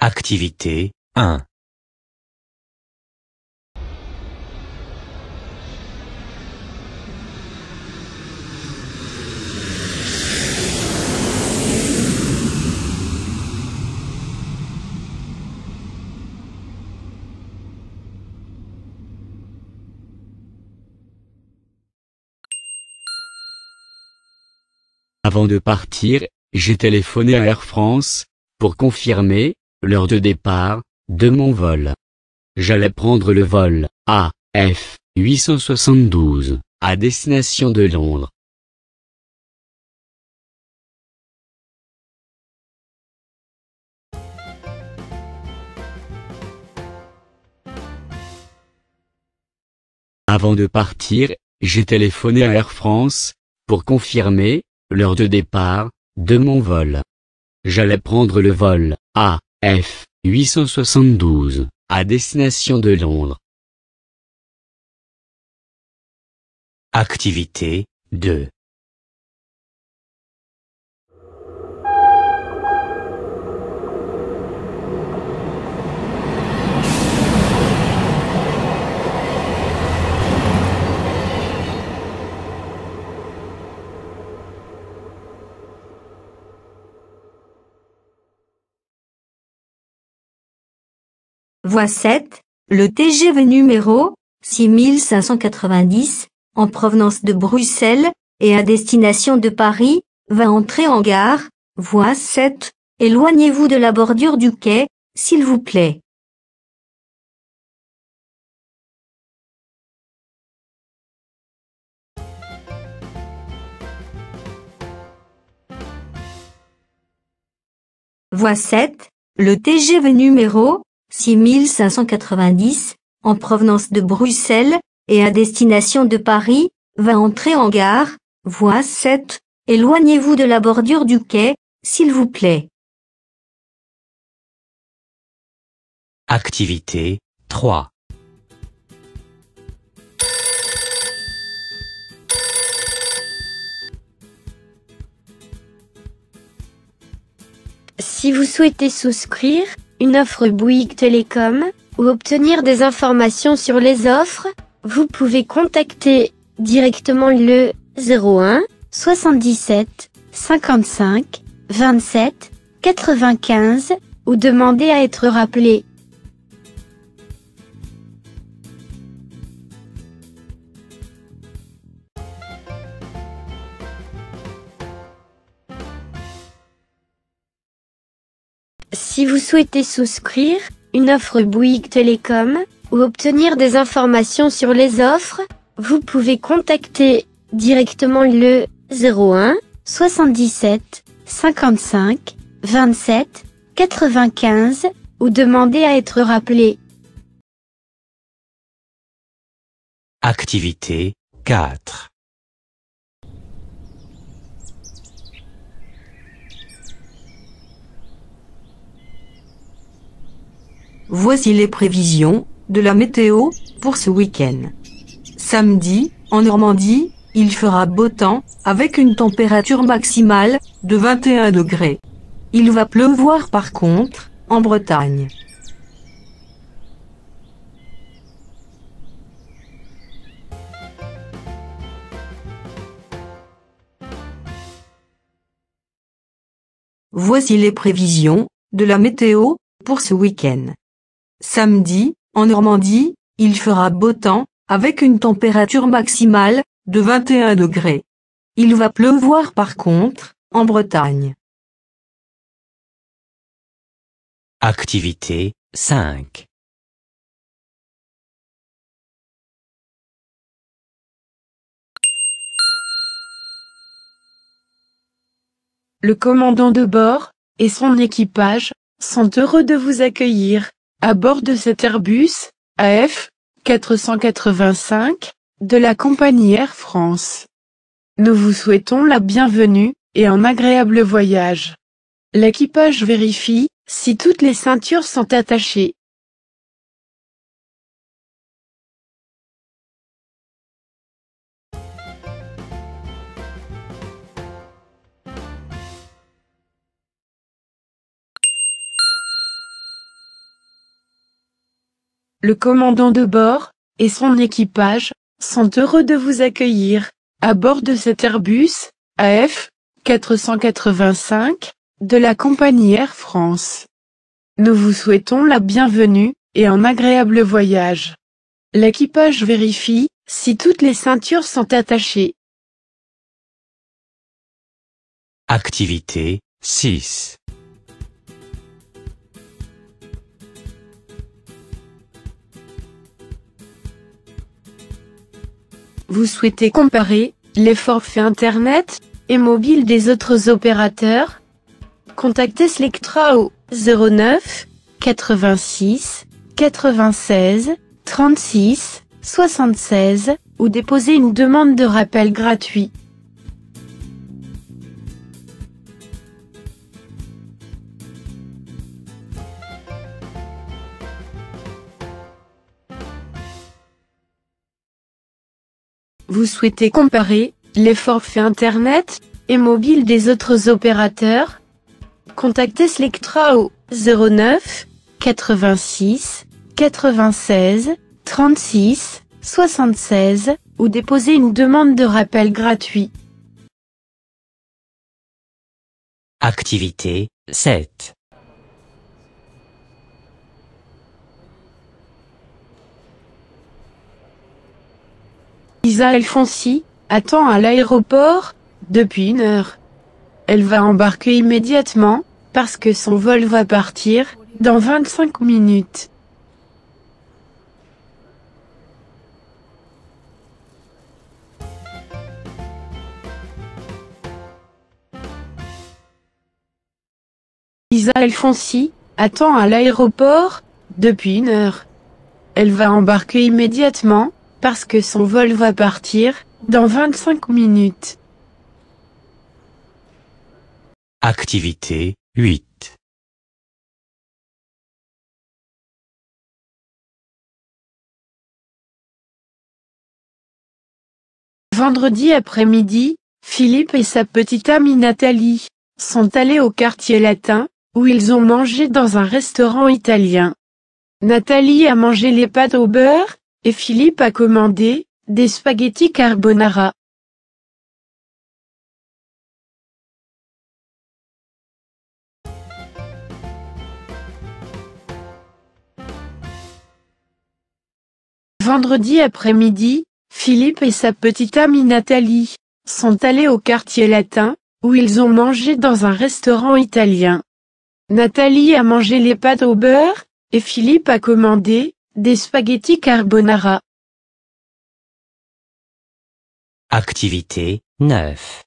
Activité 1. Avant de partir, j'ai téléphoné à Air France, pour confirmer l'heure de départ de mon vol. J'allais prendre le vol AF 872 à destination de Londres. Avant de partir, j'ai téléphoné à Air France, pour confirmer l'heure de départ de mon vol. J'allais prendre le vol AF 872 à destination de Londres. Activité 2. Voie 7, le TGV numéro 6590, en provenance de Bruxelles et à destination de Paris, va entrer en gare. Voie 7, éloignez-vous de la bordure du quai, s'il vous plaît. Voie 7, le TGV numéro 6590, en provenance de Bruxelles et à destination de Paris, va entrer en gare. Voie 7, éloignez-vous de la bordure du quai, s'il vous plaît. Activité 3. Si vous souhaitez souscrire une offre Bouygues Télécom ou obtenir des informations sur les offres, vous pouvez contacter directement le 01 77 55 27 95 ou demander à être rappelé. Si vous souhaitez souscrire une offre Bouygues Télécom ou obtenir des informations sur les offres, vous pouvez contacter directement le 01 77 55 27 95 ou demander à être rappelé. Activité 4. Voici les prévisions de la météo pour ce week-end. Samedi, en Normandie, il fera beau temps, avec une température maximale de 21 degrés. Il va pleuvoir par contre, en Bretagne. Voici les prévisions de la météo pour ce week-end. Samedi, en Normandie, il fera beau temps, avec une température maximale de 21 degrés. Il va pleuvoir par contre, en Bretagne. Activité 5. Le commandant de bord et son équipage sont heureux de vous accueillir à bord de cet Airbus AF 485 de la compagnie Air France. Nous vous souhaitons la bienvenue et un agréable voyage. L'équipage vérifie si toutes les ceintures sont attachées. Le commandant de bord, et son équipage, sont heureux de vous accueillir, à bord de cet Airbus, AF 485, de la compagnie Air France. Nous vous souhaitons la bienvenue, et un agréable voyage. L'équipage vérifie, si toutes les ceintures sont attachées. Activité 6. Vous souhaitez comparer les forfaits Internet et mobiles des autres opérateurs? Contactez Selectra au 09 86 96 36 76 ou déposez une demande de rappel gratuit. Vous souhaitez comparer les forfaits Internet et mobiles des autres opérateurs? Contactez Selectra au 09 86 96 36 76 ou déposez une demande de rappel gratuit. Activité 7. Isa Alfonsi attend à l'aéroport depuis 1 heure. Elle va embarquer immédiatement, parce que son vol va partir dans 25 minutes. Isa Alfonsi attend à l'aéroport depuis 1 heure. Elle va embarquer immédiatement, parce que son vol va partir dans 25 minutes. Activité 8. Vendredi après-midi, Philippe et sa petite amie Nathalie sont allés au quartier latin, où ils ont mangé dans un restaurant italien. Nathalie a mangé les pâtes au beurre, et Philippe a commandé des spaghettis carbonara. Vendredi après-midi, Philippe et sa petite amie Nathalie sont allés au quartier latin, où ils ont mangé dans un restaurant italien. Nathalie a mangé les pâtes au beurre, et Philippe a commandé des spaghettis carbonara. Activité 9.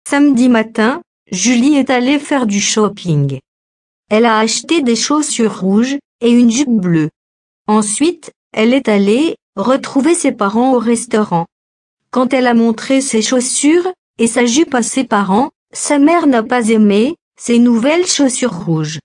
Samedi matin, Julie est allée faire du shopping. Elle a acheté des chaussures rouges et une jupe bleue. Ensuite, elle est allée retrouver ses parents au restaurant. Quand elle a montré ses chaussures et sa jupe à ses parents, sa mère n'a pas aimé ses nouvelles chaussures rouges.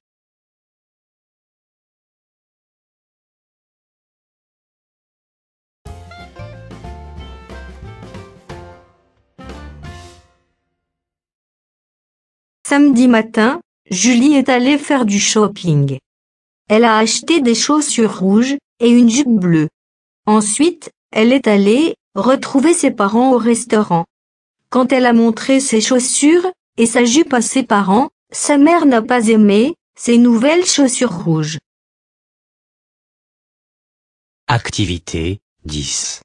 Samedi matin, Julie est allée faire du shopping. Elle a acheté des chaussures rouges et une jupe bleue. Ensuite, elle est allée retrouver ses parents au restaurant. Quand elle a montré ses chaussures et sa jupe à ses parents, sa mère n'a pas aimé ses nouvelles chaussures rouges. Activité 10.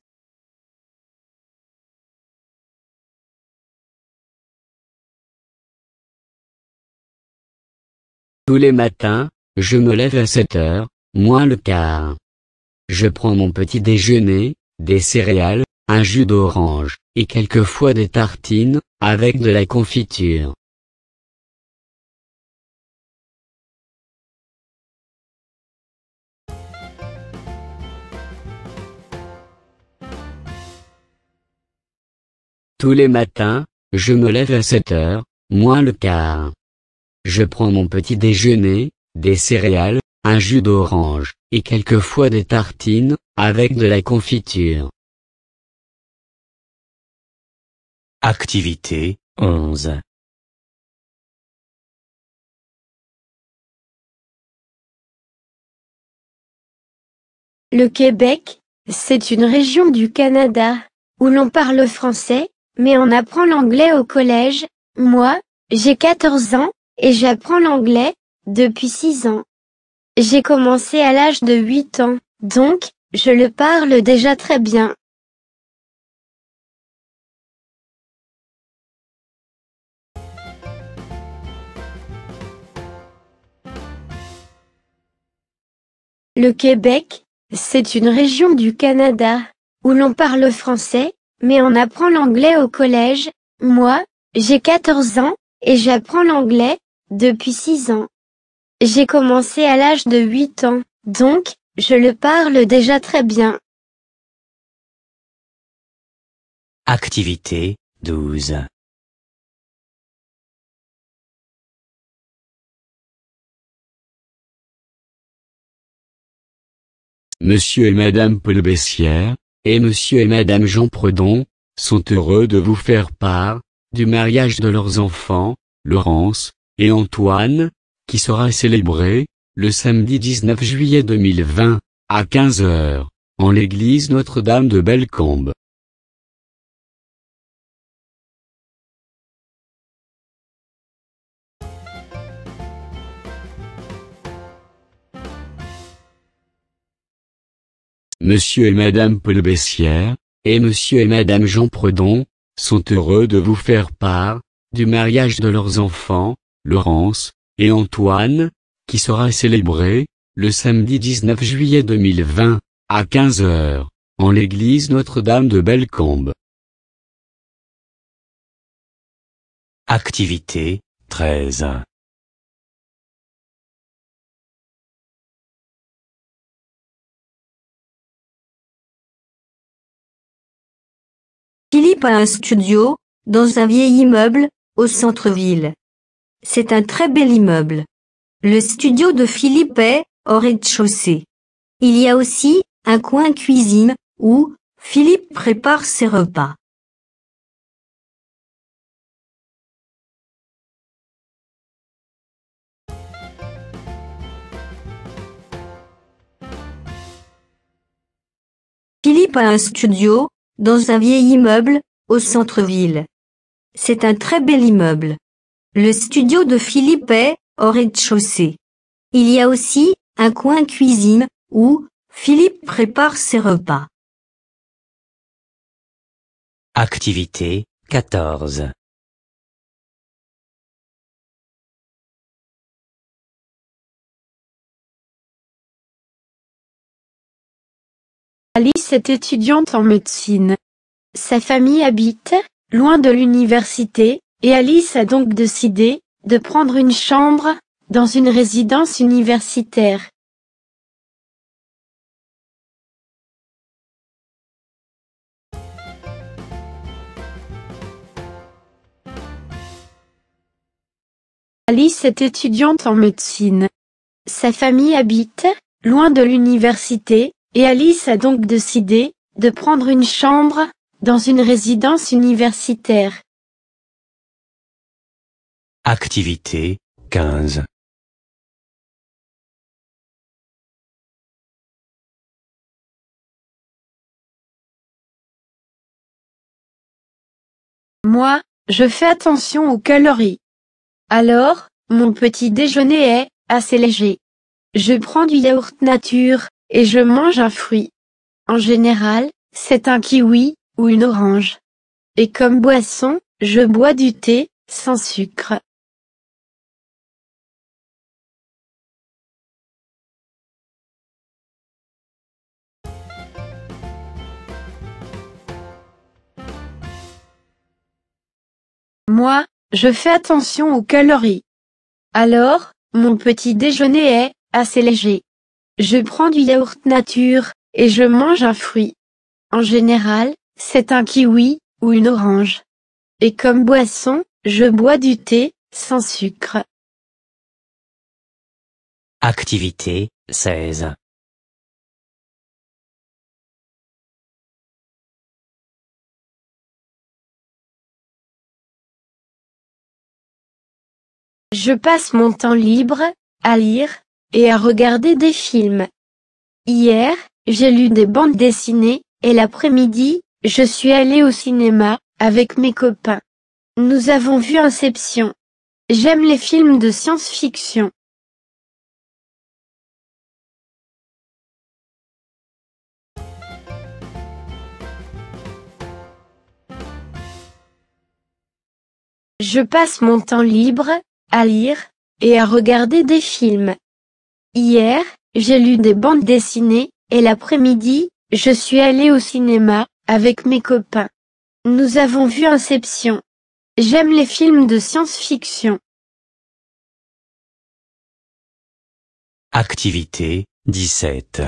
Tous les matins, je me lève à 7 heures, moins le quart. Je prends mon petit déjeuner, des céréales, un jus d'orange, et quelquefois des tartines, avec de la confiture. Tous les matins, je me lève à 7 heures, moins le quart. Je prends mon petit déjeuner, des céréales, un jus d'orange, et quelquefois des tartines, avec de la confiture. Activité 11. Le Québec, c'est une région du Canada, où l'on parle français, mais on apprend l'anglais au collège. Moi, j'ai 14 ans, et j'apprends l'anglais, depuis 6 ans. J'ai commencé à l'âge de 8 ans, donc, je le parle déjà très bien. Le Québec, c'est une région du Canada, où l'on parle français, mais on apprend l'anglais au collège. Moi, j'ai 14 ans, et j'apprends l'anglais, depuis 6 ans. J'ai commencé à l'âge de 8 ans, donc, je le parle déjà très bien. Activité 12. Monsieur et Madame Paul Bessières, et Monsieur et Madame Jean Predon, sont heureux de vous faire part, du mariage de leurs enfants, Laurence et Antoine, qui sera célébré, le samedi 19 juillet 2020, à 15 heures, en l'église Notre-Dame de Bellecombe. Monsieur et Madame Paul Bessières, et Monsieur et Madame Jean Predon, sont heureux de vous faire part, du mariage de leurs enfants, Laurence et Antoine, qui sera célébré, le samedi 19 juillet 2020, à 15 heures, en l'église Notre-Dame de Bellecombe. Activité 13. Philippe a un studio, dans un vieil immeuble, au centre-ville. C'est un très bel immeuble. Le studio de Philippe est au rez-de-chaussée. Il y a aussi un coin cuisine, où Philippe prépare ses repas. Philippe a un studio, dans un vieil immeuble, au centre-ville. C'est un très bel immeuble. Le studio de Philippe est au rez-de-chaussée. Il y a aussi un coin cuisine, où Philippe prépare ses repas. Activité 14. Alice est étudiante en médecine. Sa famille habite, loin de l'université, et Alice a donc décidé, de prendre une chambre, dans une résidence universitaire. Alice est étudiante en médecine. Sa famille habite, loin de l'université, et Alice a donc décidé, de prendre une chambre, dans une résidence universitaire. Activité 15. Moi, je fais attention aux calories. Alors, mon petit déjeuner est assez léger. Je prends du yaourt nature, et je mange un fruit. En général, c'est un kiwi, ou une orange. Et comme boisson, je bois du thé, sans sucre. Moi, je fais attention aux calories. Alors, mon petit déjeuner est assez léger. Je prends du yaourt nature, et je mange un fruit. En général, c'est un kiwi, ou une orange. Et comme boisson, je bois du thé, sans sucre. Activité 16. Je passe mon temps libre à lire et à regarder des films. Hier, j'ai lu des bandes dessinées, et l'après-midi, je suis allé au cinéma avec mes copains. Nous avons vu Inception. J'aime les films de science-fiction. Je passe mon temps libre à lire et à regarder des films. Hier, j'ai lu des bandes dessinées, et l'après-midi, je suis allé au cinéma avec mes copains. Nous avons vu Inception. J'aime les films de science-fiction. Activité 17.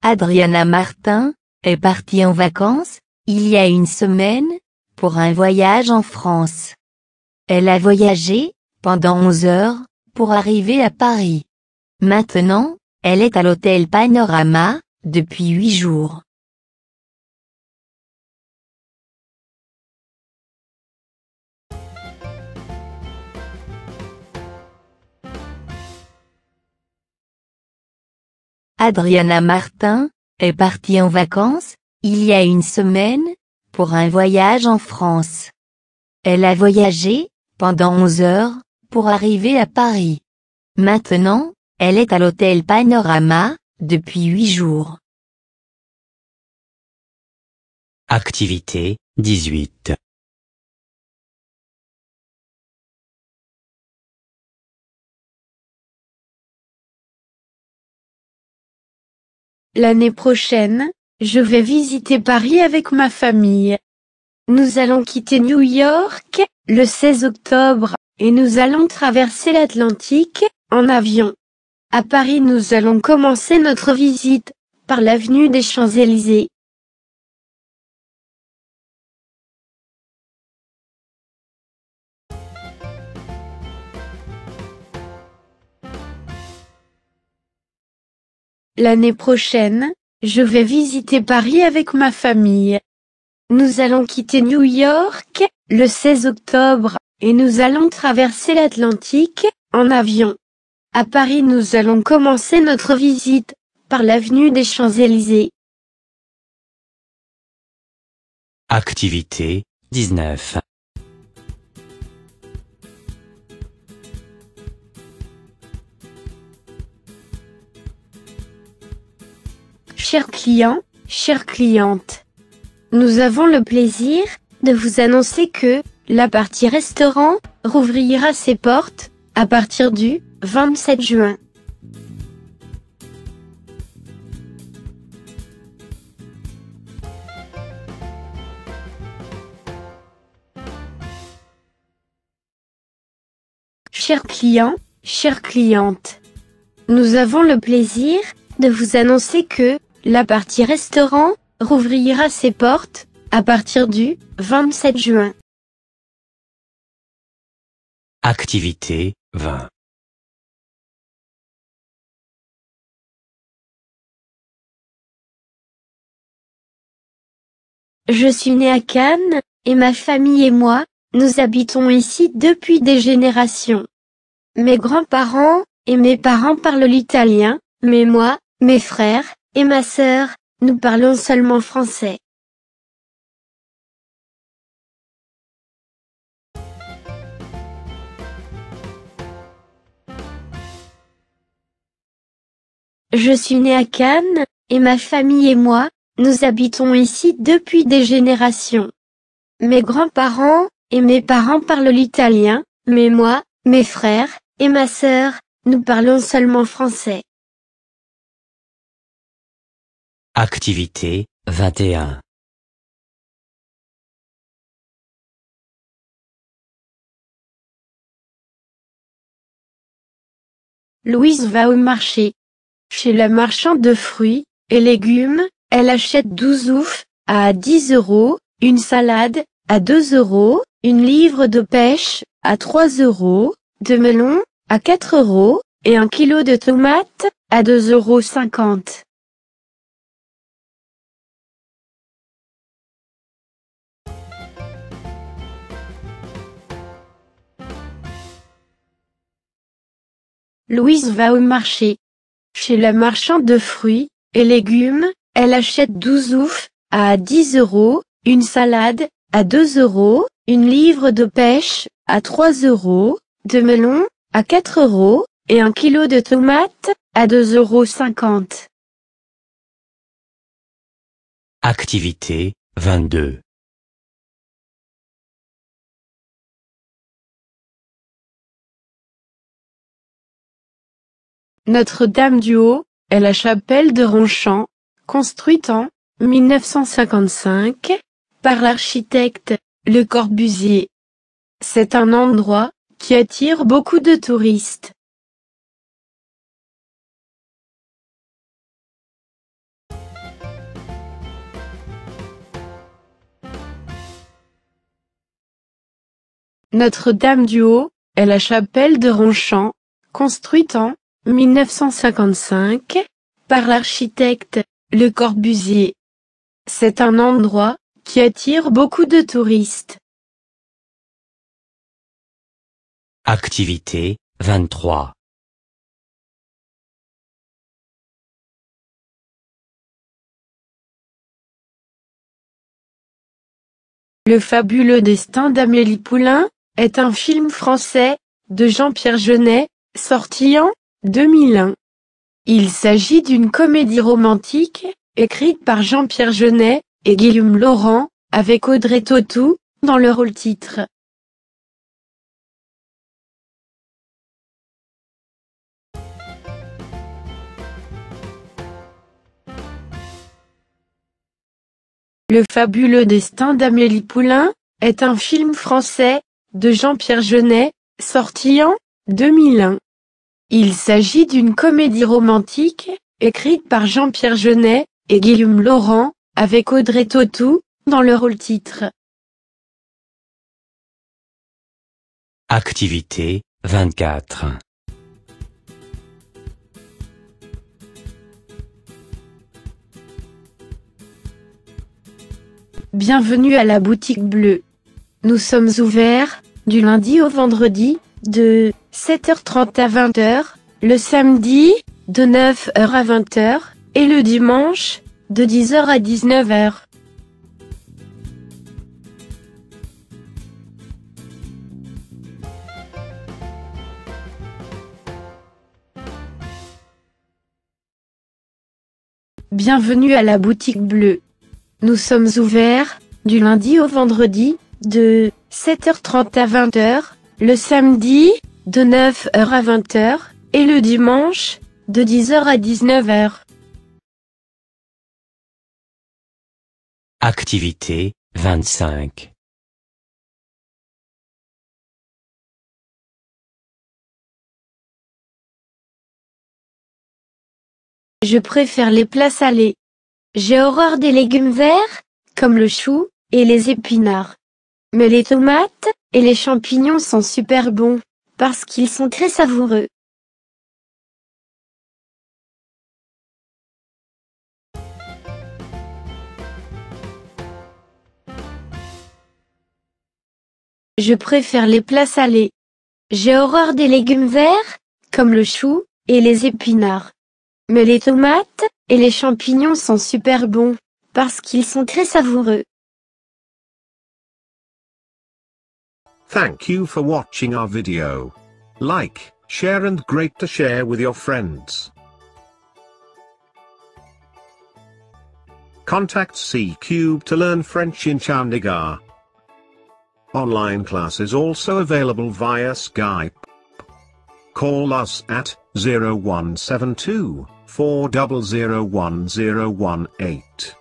Adriana Martin est partie en vacances, il y a une semaine, pour un voyage en France. Elle a voyagé, pendant 11 heures, pour arriver à Paris. Maintenant, elle est à l'hôtel Panorama, depuis 8 jours. Adriana Martin est partie en vacances, il y a une semaine, pour un voyage en France. Elle a voyagé, pendant 11 heures, pour arriver à Paris. Maintenant, elle est à l'hôtel Panorama, depuis 8 jours. Activité 18. L'année prochaine, je vais visiter Paris avec ma famille. Nous allons quitter New York, le 16 octobre, et nous allons traverser l'Atlantique, en avion. À Paris, nous allons commencer notre visite, par l'avenue des Champs-Élysées. L'année prochaine, je vais visiter Paris avec ma famille. Nous allons quitter New York, le 16 octobre, et nous allons traverser l'Atlantique, en avion. À Paris, nous allons commencer notre visite, par l'avenue des Champs-Élysées. Activité 19. Chers clients, chères clientes, nous avons le plaisir de vous annoncer que la partie restaurant rouvrira ses portes à partir du 27 juin. Chers clients, chères clientes, nous avons le plaisir de vous annoncer que la partie restaurant rouvrira ses portes à partir du 27 juin. Activité 20. Je suis née à Cannes, et ma famille et moi, nous habitons ici depuis des générations. Mes grands-parents et mes parents parlent l'italien, mais moi, mes frères et ma sœur, nous parlons seulement français. Je suis née à Cannes, et ma famille et moi, nous habitons ici depuis des générations. Mes grands-parents et mes parents parlent l'italien, mais moi, mes frères et ma sœur, nous parlons seulement français. Activité 21. Louise va au marché. Chez le marchand de fruits et légumes, elle achète 12 oufs à 10 €, une salade à 2 €, une livre de pêche à 3 €, de melons à 4 € et un kilo de tomates à 2,50 €. Louise va au marché. Chez la marchande de fruits et légumes, elle achète 12 oufs à 10 €, une salade à 2 €, une livre de pêche à 3 €, de melons à 4 € et 1 kilo de tomates à 2,50 €. Activité 22. Notre-Dame-du-Haut est la chapelle de Ronchamp, construite en 1955 par l'architecte Le Corbusier. C'est un endroit qui attire beaucoup de touristes. Notre-Dame-du-Haut est la chapelle de Ronchamp, construite en 1955 par l'architecte Le Corbusier. C'est un endroit qui attire beaucoup de touristes. Activité 23. Le fabuleux destin d'Amélie Poulain est un film français de Jean-Pierre Jeunet, sorti en 2001. Il s'agit d'une comédie romantique, écrite par Jean-Pierre Jeunet et Guillaume Laurent, avec Audrey Tautou dans le rôle-titre. Le fabuleux destin d'Amélie Poulain est un film français de Jean-Pierre Jeunet, sorti en 2001. Il s'agit d'une comédie romantique, écrite par Jean-Pierre Jeunet et Guillaume Laurent, avec Audrey Tautou dans le rôle-titre. Activité 24. Bienvenue à la boutique bleue. Nous sommes ouverts, du lundi au vendredi, de 7h30 à 20h, le samedi, de 9h à 20h, et le dimanche, de 10h à 19h. Bienvenue à la boutique bleue. Nous sommes ouverts, du lundi au vendredi, de 7h30 à 20h, le samedi, de 9h à 20h, et le dimanche, de 10h à 19h. Activité 25. Je préfère les plats salés. J'ai horreur des légumes verts, comme le chou et les épinards. Mais les tomates et les champignons sont super bons, parce qu'ils sont très savoureux. Je préfère les plats salés. J'ai horreur des légumes verts, comme le chou et les épinards. Mais les tomates et les champignons sont super bons, parce qu'ils sont très savoureux. Thank you for watching our video. Like, share and great to share with your friends. Contact C-Cube to learn French in Chandigarh. Online classes also available via Skype. Call us at 0172 4001018.